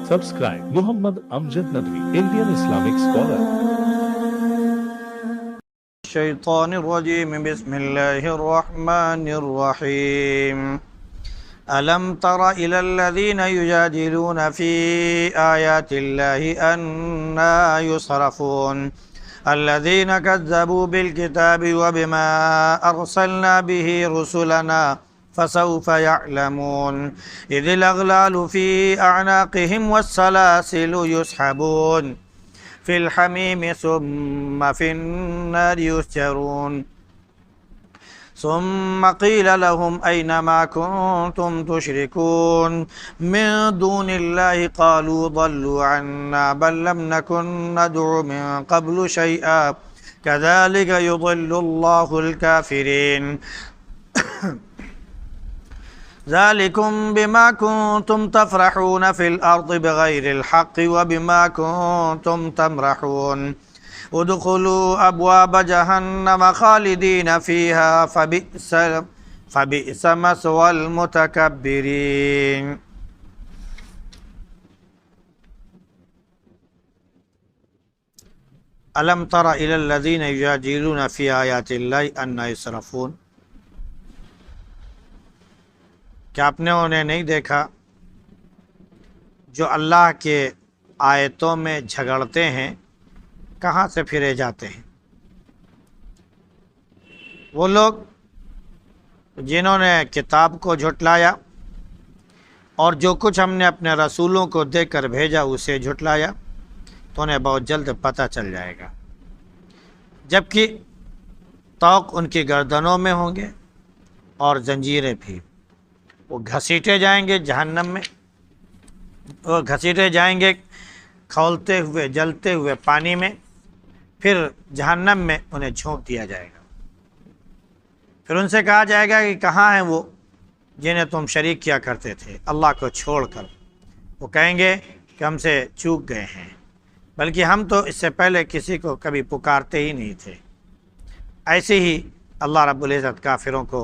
Subscribe Muhammad Amjad Nadwi, Indian Islamic scholar. الشيطان الرجيم بسم الله الرحمن الرحيم ألم تر إلى الذين يجادلون في آيات الله أنى يصرفون الذين كذبوا بالكتاب وبما أرسلنا به رسلنا فسوف يعلمون إذ الأغلال في أعناقهم والسلاسل يسحبون في الحميم ثم في النار يسجرون ثم قيل لهم أين ما كنتم تشركون من دون الله قالوا ضلوا عنا بل لم نكن ندعو من قبل شيئا كذلك يضل الله الكافرين ذلكم بما كنتم تفرحون في الأرض بغير الحق وبما كنتم تمرحون ادخلوا أبواب جهنم خالدين فيها فبئس مثوى المتكبرين. ألم تر إلى الذين يجادلون في آيات الله أنى يصرفون. کہ آپ نے انہیں نہیں دیکھا جو اللہ کے آیتوں میں جھگڑتے ہیں کہاں سے پھرے جاتے ہیں. وہ لوگ جنہوں نے کتاب کو جھٹلایا اور جو کچھ ہم نے اپنے رسولوں کو دے کر بھیجا اسے جھٹلایا تو انہیں بہت جلد پتہ چل جائے گا، جبکہ طوق ان کی گردنوں میں ہوں گے اور زنجیریں بھی. وہ گھسیٹے جائیں گے جہنم میں، وہ گھسیٹے جائیں گے کھولتے ہوئے جلتے ہوئے پانی میں، پھر جہنم میں انہیں جھونک دیا جائے گا. پھر ان سے کہا جائے گا کہ کہاں ہیں وہ جنہیں تم شریک کیا کرتے تھے اللہ کو چھوڑ کر. وہ کہیں گے کہ ہم سے چوک گئے ہیں، بلکہ ہم تو اس سے پہلے کسی کو کبھی پکارتے ہی نہیں تھے. ایسے ہی اللہ رب العزت کافروں کو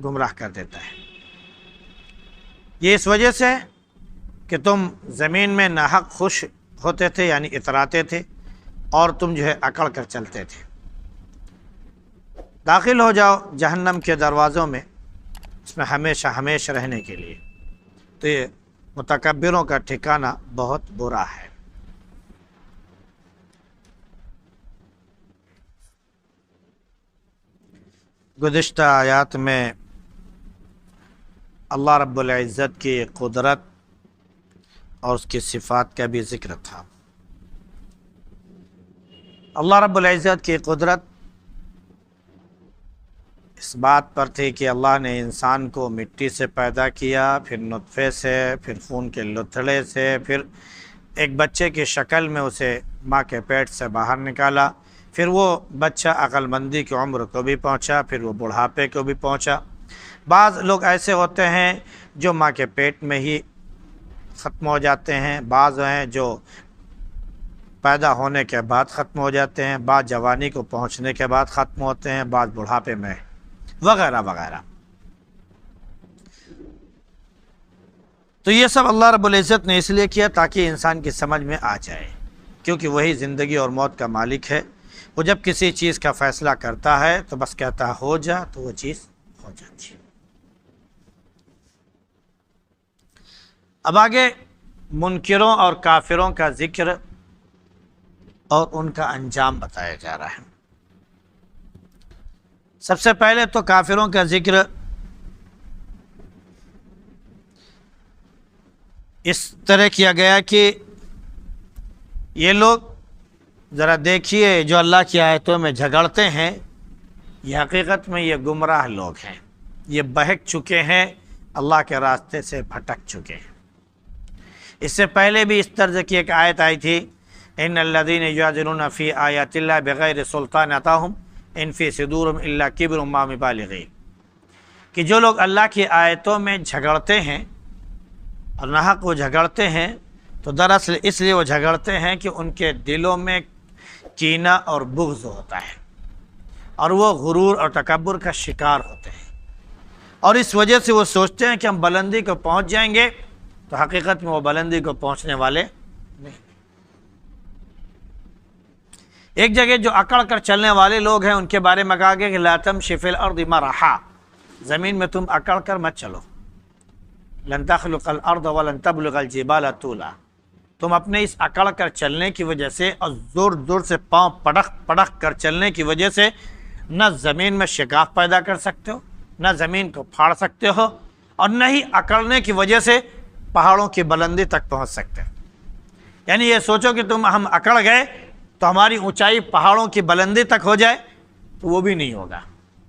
گمراہ کر دیتا ہے. یہ اس وجہ سے کہ تم زمین میں ناحق خوش ہوتے تھے، یعنی اتراتے تھے، اور تم جو ہے اکڑ کر چلتے تھے. داخل ہو جاؤ جہنم کے دروازوں میں، اس میں ہمیشہ ہمیشہ رہنے کے لیے. تو یہ متکبروں کا ٹھکانہ بہت برا ہے. گزشتہ آیات میں اللہ رب العزت کی قدرت اور اس کی صفات کا بھی ذکر تھا. اللہ رب العزت کی قدرت اس بات پر تھی کہ اللہ نے انسان کو مٹی سے پیدا کیا، پھر نطفے سے، پھر خون کے لتھڑے سے، پھر ایک بچے کی شکل میں اسے ماں کے پیٹ سے باہر نکالا. پھر وہ بچہ عقل مندی کی عمر کو بھی پہنچا، پھر وہ بڑھاپے کو بھی پہنچا. بعض لوگ ایسے ہوتے ہیں جو ماں کے پیٹ میں ہی ختم ہو جاتے ہیں، بعض ہیں جو پیدا ہونے کے بعد ختم ہو جاتے ہیں، بعض جوانی کو پہنچنے کے بعد ختم ہوتے ہیں، بعض بڑھاپے میں، وغیرہ وغیرہ. تو یہ سب اللہ رب العزت نے اس لیے کیا تاکہ انسان کی سمجھ میں آ جائے، کیونکہ وہی زندگی اور موت کا مالک ہے. وہ جب کسی چیز کا فیصلہ کرتا ہے تو بس کہتا ہے ہو جا، تو وہ چیز ہو جاتی ہے. اب آگے منکروں اور کافروں کا ذکر اور ان کا انجام بتایا جا رہا ہے. سب سے پہلے تو کافروں کا ذکر اس طرح کیا گیا کہ یہ لوگ ذرا دیکھیے جو اللہ کی آیتوں میں جھگڑتے ہیں، یہ حقیقت میں یہ گمراہ لوگ ہیں، یہ بہک چکے ہیں، اللہ کے راستے سے بھٹک چکے ہیں. اس سے پہلے بھی اس طرح کی ایک آیت آئی تھی، ان الذین یجادلون فی آیات اللہ بغیر سلطان اتاہم ان فی صدورہم الا کبر ما بالغین، کہ جو لوگ اللہ کی آیتوں میں جھگڑتے ہیں اور ناحق وہ جھگڑتے ہیں تو دراصل اس لیے وہ جھگڑتے ہیں کہ ان کے دلوں میں کینہ اور بغض ہوتا ہے اور وہ غرور اور تکبر کا شکار ہوتے ہیں، اور اس وجہ سے وہ سوچتے ہیں کہ ہم بلندی کو پہنچ جائیں گے تو حقیقت میں وہ بلندی کو پہنچنے والے نہیں۔ ایک جگہ جو اکڑ کر چلنے والے لوگ ہیں ان کے بارے میں کہا گیا کہ لا تمشی فی الارض مرحا، زمین میں تم اکڑ کر مت چلو، لن تخلق الارض ولن تبلغ الجبال طولا، تم اپنے اس اکڑ کر چلنے کی وجہ سے اور زور زور سے پاؤں پڑک پڑک کر چلنے کی وجہ سے نہ زمین میں شگاف پیدا کر سکتے ہو، نہ زمین کو پھاڑ سکتے ہو، اور نہ ہی اکڑنے کی وجہ سے پہاڑوں کی بلندی تک پہنچ سکتے ہو۔ یعنی یہ سوچو کہ ہم اکڑ گئے تو ہماری اونچائی پہاڑوں کی بلندی تک ہو جائے، تو وہ بھی نہیں ہوگا،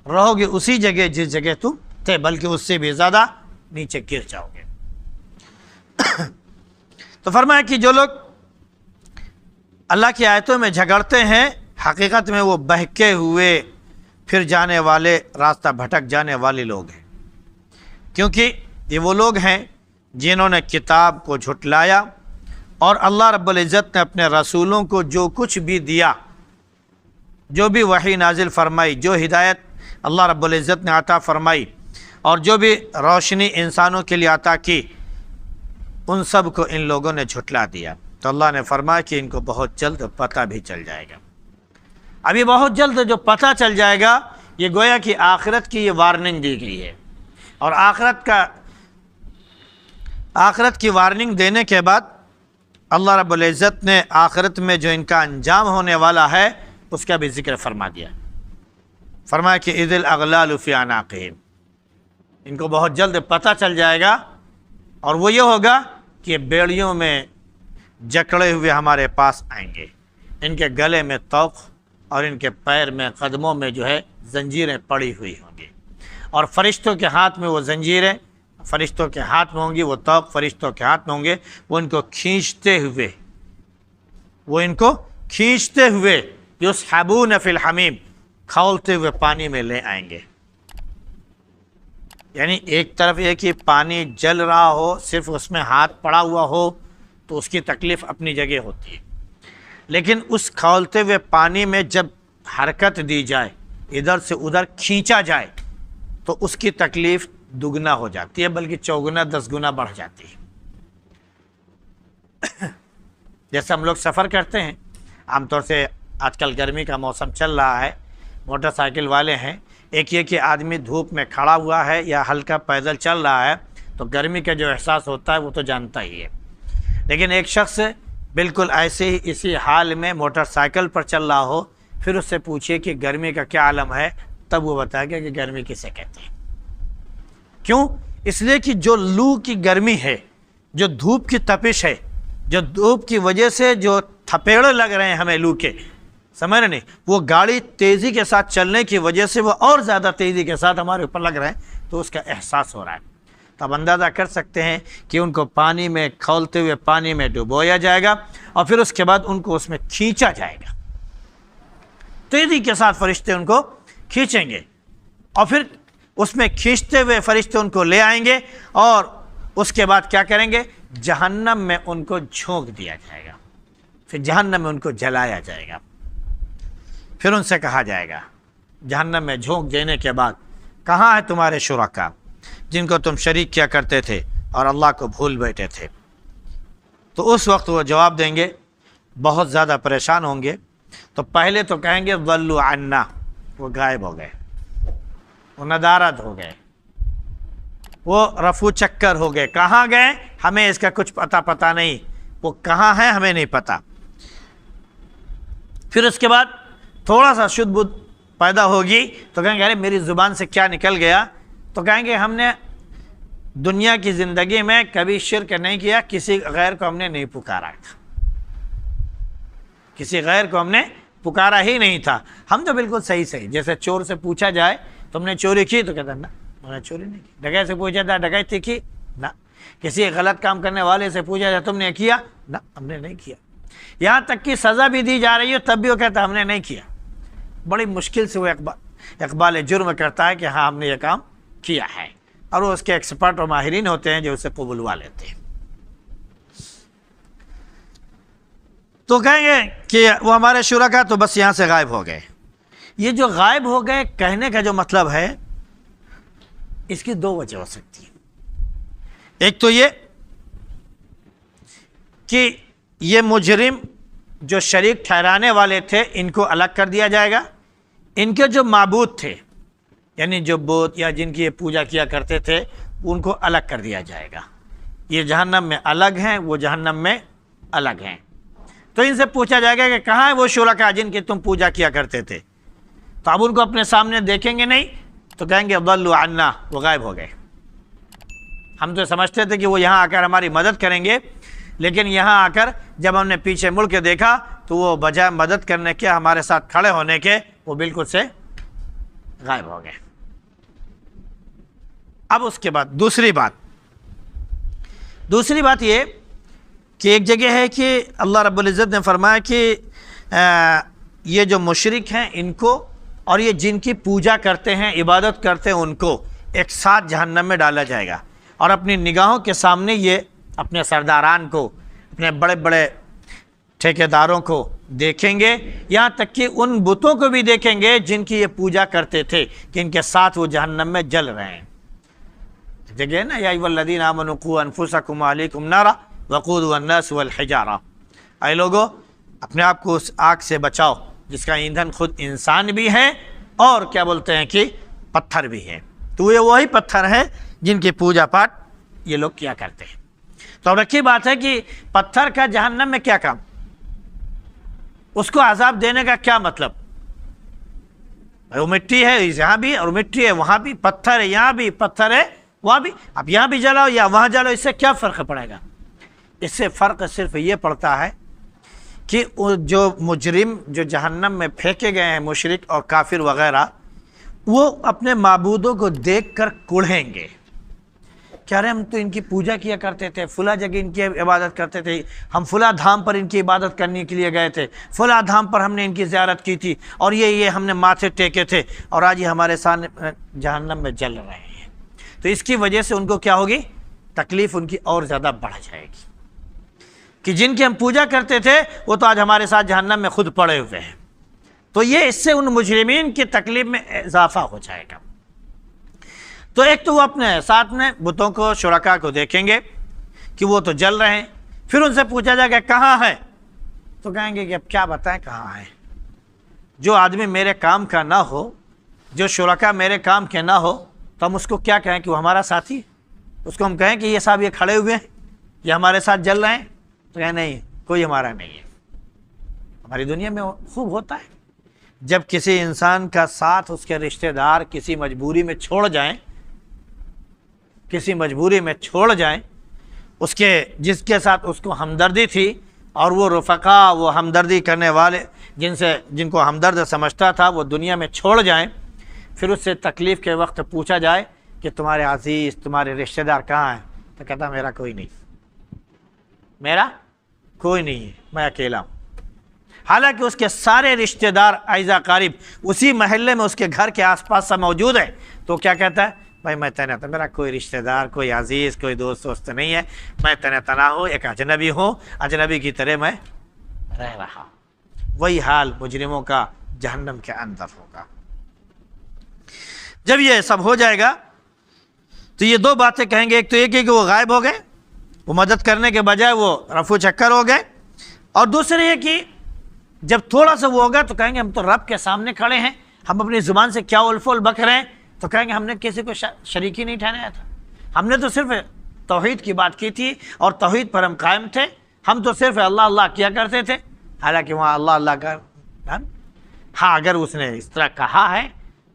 رہو گے اسی جگہ جس جگہ تم تھے، بلکہ اس سے بھی زیادہ نیچے گر جاؤ گے۔ تو فرمایا کہ جو لوگ اللہ کی آیتوں میں جھگڑتے ہیں حقیقت میں وہ بہکے ہوئے پھر جانے والے، راستہ بھٹک جانے والے لوگ ہیں، کیونکہ یہ وہ لوگ ہیں جنہوں نے کتاب کو جھٹلایا، اور اللہ رب العزت نے اپنے رسولوں کو جو کچھ بھی دیا، جو بھی وحی نازل فرمائی، جو ہدایت اللہ رب العزت نے عطا فرمائی، اور جو بھی روشنی انسانوں کے لیے عطا کی، ان سب کو ان لوگوں نے جھٹلا دیا۔ تو اللہ نے فرمایا کہ ان کو بہت جلد پتہ بھی چل جائے گا۔ ابھی بہت جلد جو پتہ چل جائے گا، یہ گویا کہ آخرت کی یہ وارننگ دی گئی ہے، اور آخرت کی وارننگ دینے کے بعد اللہ رب العزت نے آخرت میں جو ان کا انجام ہونے والا ہے اس کا بھی ذکر فرما دیا۔ فرمایا کہ اذ الاغلال فی اعناقہم، ان کو بہت جلد پتہ چل جائے گا، اور وہ یہ ہوگا کہ بیڑیوں میں جکڑے ہوئے ہمارے پاس آئیں گے، ان کے گلے میں طوق اور ان کے پیر میں، قدموں میں جو ہے زنجیریں پڑی ہوئی ہوں گی، اور فرشتوں کے ہاتھ میں وہ زنجیریں فرشتوں کے ہاتھ میں ہوں گی، وہ طوق فرشتوں کے ہاتھ میں ہوں گے، وہ ان کو کھینچتے ہوئے یسحبون فی الحمیم، کھولتے ہوئے پانی میں لے آئیں گے۔ یعنی ایک طرف یہ کہ پانی جل رہا ہو، صرف اس میں ہاتھ پڑا ہوا ہو تو اس کی تکلیف اپنی جگہ ہوتی ہے، لیکن اس کھولتے ہوئے پانی میں جب حرکت دی جائے، ادھر سے ادھر کھینچا جائے، تو اس کی تکلیف دگنا ہو جاتی ہے، بلکہ چوگنا 10 گنا بڑھ جاتی ہے۔ جیسے ہم لوگ سفر کرتے ہیں، عام طور سے آج کل گرمی کا موسم چل رہا ہے، موٹر سائیکل والے ہیں، ایک یہ کہ آدمی دھوپ میں کھڑا ہوا ہے یا ہلکا پیدل چل رہا ہے تو گرمی کا جو احساس ہوتا ہے وہ تو جانتا ہی ہے، لیکن ایک شخص بالکل ایسے ہی اسی حال میں موٹر سائیکل پر چل رہا ہو، پھر اس سے پوچھئے کہ گرمی کا کیا عالم ہے، تب وہ بتائے گا کہ گرمی کسے کہتے ہیں۔ کیوں؟ اس لیے کہ جو لو کی گرمی ہے، جو دھوپ کی تپش ہے، جو دھوپ کی وجہ سے جو تھپیڑے لگ رہے ہیں ہمیں لو کے، سمجھ رہے نہیں، وہ گاڑی تیزی کے ساتھ چلنے کی وجہ سے وہ اور زیادہ تیزی کے ساتھ ہمارے اوپر لگ رہے ہیں، تو اس کا احساس ہو رہا ہے۔ تو اب اندازہ کر سکتے ہیں کہ ان کو پانی میں کھولتے ہوئے پانی میں ڈبویا جائے گا، اور پھر اس کے بعد ان کو اس میں کھینچا جائے گا، تیزی کے ساتھ فرشتے ان کو کھینچیں گے، اور پھر اس میں کھینچتے ہوئے فرشتے ان کو لے آئیں گے، اور اس کے بعد کیا کریں گے؟ جہنم میں ان کو جھونک دیا جائے گا، پھر جہنم میں ان کو جلایا جائے گا۔ پھر ان سے کہا جائے گا، جہنم میں جھونک دینے کے بعد، کہاں ہے تمہارے شرکا جن کو تم شریک کیا کرتے تھے اور اللہ کو بھول بیٹھے تھے؟ تو اس وقت وہ جواب دیں گے، بہت زیادہ پریشان ہوں گے۔ تو پہلے تو کہیں گے ضلوا عنا، وہ غائب ہو گئے، وہ ندارت ہو گئے، وہ رفو چکر ہو گئے، کہاں گئے ہمیں اس کا کچھ پتہ نہیں، وہ کہاں ہیں ہمیں نہیں پتہ۔ پھر اس کے بعد تھوڑا سا شدھ بدھ پیدا ہوگی تو کہیں گے ارے میری زبان سے کیا نکل گیا، تو کہیں گے ہم نے دنیا کی زندگی میں کبھی شرک نہیں کیا، کسی غیر کو ہم نے نہیں پکارا تھا، کسی غیر کو ہم نے پکارا ہی نہیں تھا، ہم تو بالکل صحیح، جیسے چور سے پوچھا جائے تم نے چوری کی تو کہتا نا میں نے چوری نہیں کی، ڈکیت سے پوچھا جائے ڈکیتی کی نہ، کسی غلط کام کرنے والے سے پوچھا جائے تم نے کیا نہ، ہم نے نہیں کیا، یہاں تک کہ سزا بھی دی جا رہی ہے تب بھی وہ کہتا ہم نے نہیں کیا۔ بڑی مشکل سے وہ اقبال جرم کرتا ہے کہ ہاں ہم نے یہ کام کیا ہے، اور وہ اس کے ایکسپرٹ اور ماہرین ہوتے ہیں جو اسے قبولوا لیتے ہیں۔ تو کہیں گے کہ وہ ہمارے شرکا تو بس یہاں سے غائب ہو گئے۔ یہ جو غائب ہو گئے کہنے کا جو مطلب ہے، اس کی 2 وجہ ہو سکتی ہے۔ ایک تو یہ کہ یہ مجرم جو شریک ٹھہرانے والے تھے ان کو الگ کر دیا جائے گا، ان کے جو معبود تھے یعنی جو بت یا جن کی یہ پوجا کیا کرتے تھے ان کو الگ کر دیا جائے گا. یہ جہنم میں الگ ہیں، وہ جہنم میں الگ ہیں. تو ان سے پوچھا جائے گا کہ کہاں ہیں وہ شرکا جن کی تم پوجا کیا کرتے تھے؟ تو اب ان کو اپنے سامنے دیکھیں گے نہیں تو کہیں گے ضلوا عنا، وہ غائب ہو گئے. ہم تو سمجھتے تھے کہ وہ یہاں آ کر ہماری مدد کریں گے، لیکن یہاں آ کر جب ہم نے پیچھے مڑ کے دیکھا تو وہ بجائے مدد کرنے کے، ہمارے ساتھ کھڑے ہونے کے، وہ بالکل سے غائب ہو گئے. اب اس کے بعد دوسری بات یہ کہ ایک جگہ ہے کہ اللہ رب العزت نے فرمایا کہ یہ جو مشرک ہیں ان کو اور یہ جن کی پوجا کرتے ہیں، عبادت کرتے ہیں، ان کو ایک ساتھ جہنم میں ڈالا جائے گا. اور اپنی نگاہوں کے سامنے یہ اپنے سرداران کو، اپنے بڑے بڑے ٹھیکیداروں کو دیکھیں گے، یہاں تک کہ ان بتوں کو بھی دیکھیں گے جن کی یہ پوجا کرتے تھے کہ ان کے ساتھ وہ جہنم میں جل رہے ہیں. جگہ ہے نا، یا ایھا الذین آمنوا قوا انفسکم وعلیکم نارا وقودها الناس والحجارہ، اے لوگو اپنے آپ کو اس آگ سے بچاؤ جس کا ایندھن خود انسان بھی ہے اور کیا بولتے ہیں کہ پتھر بھی ہے. تو یہ وہی پتھر ہے جن کی پوجا پاٹ یہ لوگ کیا کرتے ہیں. تو اب رکھی بات ہے کہ پتھر کا جہنم میں کیا کام، اس کو عذاب دینے کا کیا مطلب؟ وہ مٹی ہے یہاں بھی اور مٹی ہے وہاں بھی، پتھر ہے یہاں بھی پتھر ہے وہاں بھی، اب یہاں بھی جلاؤ یا وہاں جلاؤ، اس سے کیا فرق پڑے گا؟ اس سے فرق صرف یہ پڑتا ہے کہ جو مجرم جو جہنم میں پھینکے گئے ہیں، مشرک اور کافر وغیرہ، وہ اپنے معبودوں کو دیکھ کر کڑھیں گے. کیا رہے ہم تو ان کی پوجا کیا کرتے تھے، فلاں جگہ ان کی عبادت کرتے تھے، ہم فلاں دھام پر ان کی عبادت کرنے کے لیے گئے تھے، فلاں دھام پر ہم نے ان کی زیارت کی تھی اور یہ ہم نے ماتھے ٹیکے تھے، اور آج یہ ہمارے سامنے جہنم میں جل رہے ہیں. تو اس کی وجہ سے ان کو کیا ہوگی؟ تکلیف ان کی اور زیادہ بڑھ جائے گی کہ جن کی ہم پوجا کرتے تھے وہ تو آج ہمارے ساتھ جہنم میں خود پڑے ہوئے ہیں. تو یہ اس سے ان مجرمین کی تکلیف میں اضافہ ہو جائے گا. تو ایک تو وہ اپنے ساتھ میں بتوں کو، شرکا کو دیکھیں گے کہ وہ تو جل رہے ہیں، پھر ان سے پوچھا جائے گا کہاں ہے، تو کہیں گے کہ اب کیا بتائیں کہاں ہے. جو آدمی میرے کام کا نہ ہو، جو شرکا میرے کام کے نہ ہو، تو ہم اس کو کیا کہیں کہ وہ ہمارا ساتھی؟ اس کو ہم کہیں کہ یہ صاحب یہ کھڑے ہوئے ہیں، یہ ہمارے ساتھ جل رہے ہیں، تو کہیں نہیں کوئی ہمارا نہیں ہے. ہماری دنیا میں خوب ہوتا ہے جب کسی انسان کا ساتھ اس کے رشتہ دار کسی مجبوری میں چھوڑ جائیں، اس کے جس کے ساتھ اس کو ہمدردی تھی، اور وہ رفقا، وہ ہمدردی کرنے والے جن کو ہمدرد سمجھتا تھا، وہ دنیا میں چھوڑ جائیں، پھر اس سے تکلیف کے وقت پوچھا جائے کہ تمہارے عزیز، تمہارے رشتہ دار کہاں ہیں، تو کہتا میرا کوئی نہیں ہے، میں اکیلا ہوں. حالانکہ اس کے سارے رشتہ دار اعزا قریب اسی محلے میں اس کے گھر کے آس پاس سب موجود ہیں، تو کیا کہتا ہے؟ بھائی میں تنہا تھا، میرا کوئی رشتہ دار، کوئی عزیز، کوئی دوست نہیں ہے، میں تنہا ہوں، ایک اجنبی ہوں، اجنبی کی طرح میں رہ رہا ہوں. وہی حال مجرموں کا جہنم کے اندر ہوگا. جب یہ سب ہو جائے گا تو یہ دو باتیں کہیں گے. ایک تو یہ کہ وہ غائب ہو گئے، وہ مدد کرنے کے بجائے وہ رفو چکر ہو گئے، اور دوسرے یہ کہ جب تھوڑا سا وہ ہوگا تو کہیں گے ہم تو رب کے سامنے کھڑے ہیں، ہم اپنی زبان سے کیا الفول بک رہے ہیں، تو کہیں گے ہم نے کسی کو شریک ہی نہیں ٹھہرایا تھا، ہم نے تو صرف توحید کی بات کی تھی اور توحید پر ہم قائم تھے، ہم تو صرف اللہ اللہ کیا کرتے تھے. حالانکہ وہاں اللہ اللہ کا ہاں اگر اس نے اس طرح کہا ہے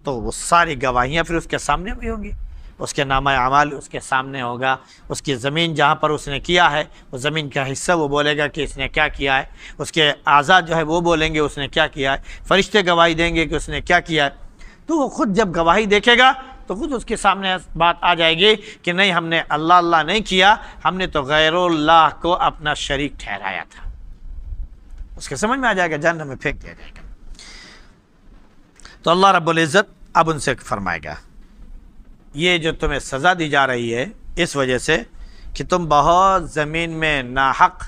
تو وہ ساری گواہیاں پھر اس کے سامنے بھی ہوں گی، اس کے نامہ اعمال اس کے سامنے ہوگا، اس کی زمین جہاں پر اس نے کیا ہے وہ زمین کا حصہ وہ بولے گا کہ اس نے کیا کیا ہے، اس کے اعضاء جو ہے وہ بولیں گے اس نے کیا کیا ہے، فرشتے گواہی دیں گے کہ اس نے کیا کیا ہے. تو وہ خود جب گواہی دیکھے گا تو خود اس کے سامنے بات آ جائے گی کہ نہیں، ہم نے اللہ اللہ نہیں کیا، ہم نے تو غیر اللہ کو اپنا شریک ٹھہرایا تھا. اس کے سمجھ میں آ جائے گا، جہنم میں پھینک دیا جائے گا. تو اللہ رب العزت اب ان سے فرمائے گا یہ جو تمہیں سزا دی جا رہی ہے اس وجہ سے کہ تم بہت زمین میں ناحق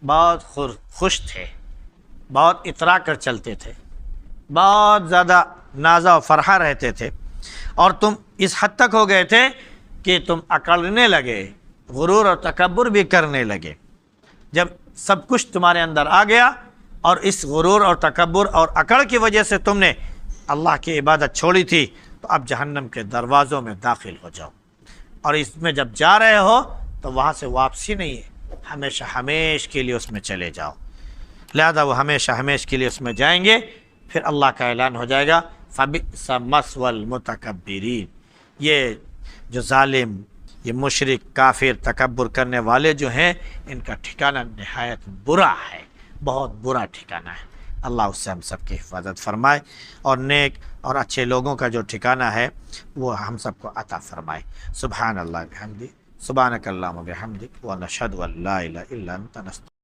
بہت خوش تھے، بہت اترا کر چلتے تھے، بہت زیادہ نازا و فرحہ رہتے تھے، اور تم اس حد تک ہو گئے تھے کہ تم اکڑنے لگے، غرور اور تکبر بھی کرنے لگے. جب سب کچھ تمہارے اندر آ گیا، اور اس غرور اور تکبر اور اکڑ کی وجہ سے تم نے اللہ کی عبادت چھوڑی تھی، تو اب جہنم کے دروازوں میں داخل ہو جاؤ، اور اس میں جب جا رہے ہو تو وہاں سے واپسی نہیں ہے، ہمیشہ ہمیش کے لیے اس میں چلے جاؤ۔ لہذا وہ ہمیشہ ہمیش کے لیے اس میں جائیں گے، پھر اللہ کا اعلان ہو جائے گا فَبِئْسَ مَثْوَى الْمُتَكَبِّرِينَ، یہ جو ظالم، یہ مشرک، کافر، تکبر کرنے والے جو ہیں، ان کا ٹھکانہ نہایت برا ہے، بہت برا ٹھکانہ ہے۔ اللہ اس سے ہم سب کی حفاظت فرمائے، اور نیک اور اچھے لوگوں کا جو ٹھکانہ ہے وہ ہم سب کو عطا فرمائے۔ سبحان اللہ بحمدہ، سبحانک اللہم وبحمدک، ونشہد ان لا الہ الا انت، نستغفرک۔